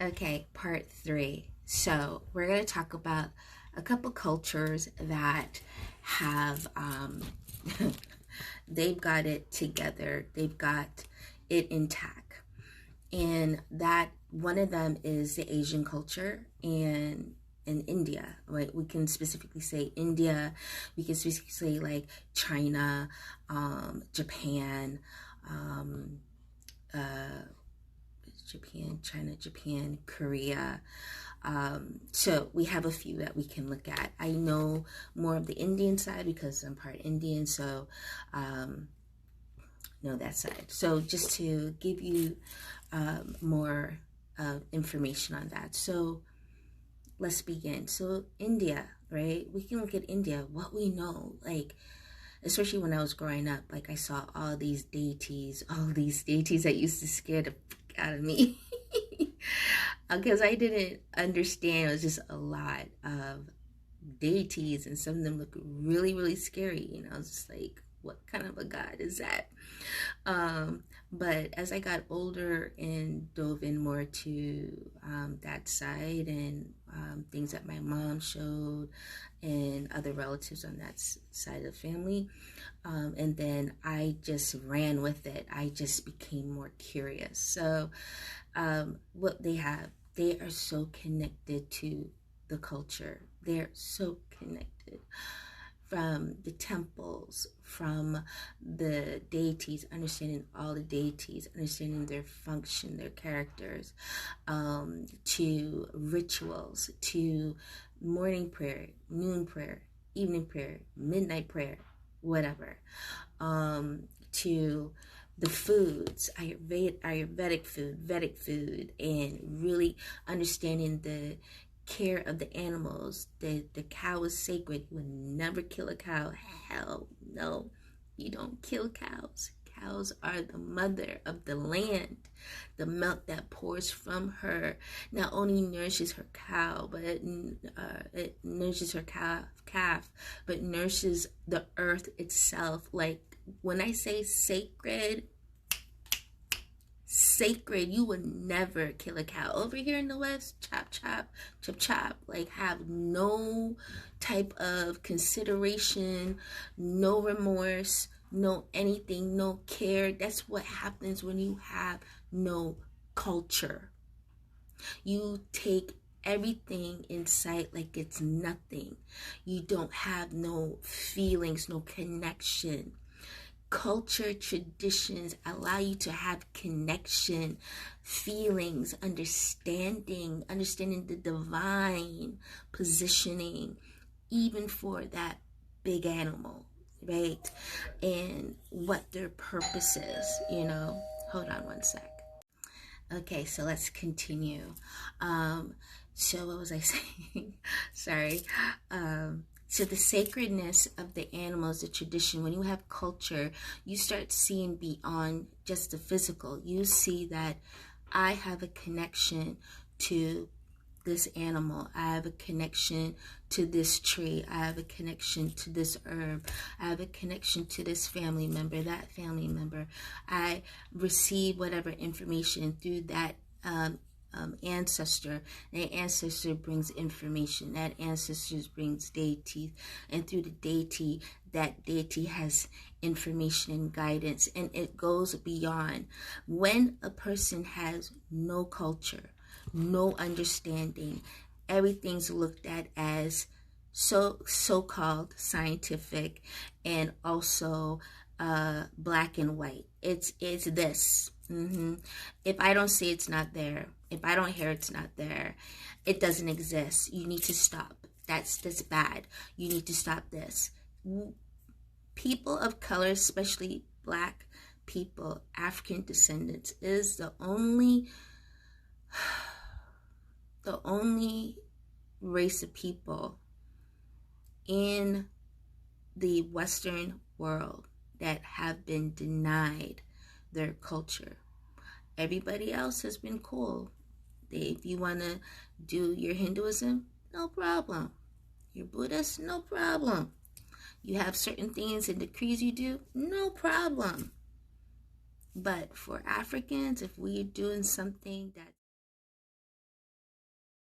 Okay, part 3. So we're going to talk about a couple cultures that have, they've got it together. They've got it intact. And that one of them is the Asian culture and in India, right? We can specifically say India. We can specifically say like China, Japan, China, Korea. So we have a few that we can look at. I know more of the Indian side because I'm part Indian, so know that side. So just to give you more information on that. So let's begin. So India, right? We can look at India, what we know, like, especially when I was growing up, like I saw all these deities that used to scare the fuck out of me. Because I didn't understand. It was just a lot of deities, and some of them look really, really scary. You know, it's just like, what kind of a god is that? But as I got older and dove in more to that side and things that my mom showed and other relatives on that side of the family, and then I just ran with it. I just became more curious. So what they have, they are so connected to the culture. They're so connected. From the temples, from the deities, understanding all the deities, understanding their function, their characters, to rituals, to morning prayer, noon prayer, evening prayer, midnight prayer, whatever, to the foods, Ayurvedic food, Vedic food, and really understanding the care of the animals. The cow is sacred. You would never kill a cow. Hell no, you don't kill cows. Cows are the mother of the land. The milk that pours from her not only nourishes her cow, but it nourishes her calf, but nourishes the earth itself. Like, when I say sacred, you would never kill a cow. Over here in the West, chop, chop, chop, chop. Like, have no type of consideration, no remorse, no anything, no care. That's what happens when you have no culture. You take everything in sight like it's nothing. You don't have no feelings, no connection. Culture, traditions allow you to have connection, feelings, understanding the divine positioning, even for that big animal, right? And what their purpose is, you know. Hold on one sec. Okay, so let's continue. So what was I saying? Sorry. So the sacredness of the animals, the tradition, when you have culture, you start seeing beyond just the physical. You see that I have a connection to this animal. I have a connection to this tree. I have a connection to this herb. I have a connection to this family member, that family member. I receive whatever information through that ancestor. That ancestor brings information. That ancestor brings deity, and through the deity, that deity has information and guidance, and it goes beyond. When a person has no culture, no understanding, everything's looked at as so-called scientific, and also black and white. It's this. If I don't see, it's not there. If I don't hear, it's not there. It doesn't exist. You need to stop. That's bad. You need to stop this. People of color, especially black people, African descendants, is the only race of people in the Western world that have been denied their culture. Everybody else has been cool. If you want to do your Hinduism, no problem. Your Buddhist, no problem. You have certain things and decrees you do, no problem. But for Africans, if we're doing something that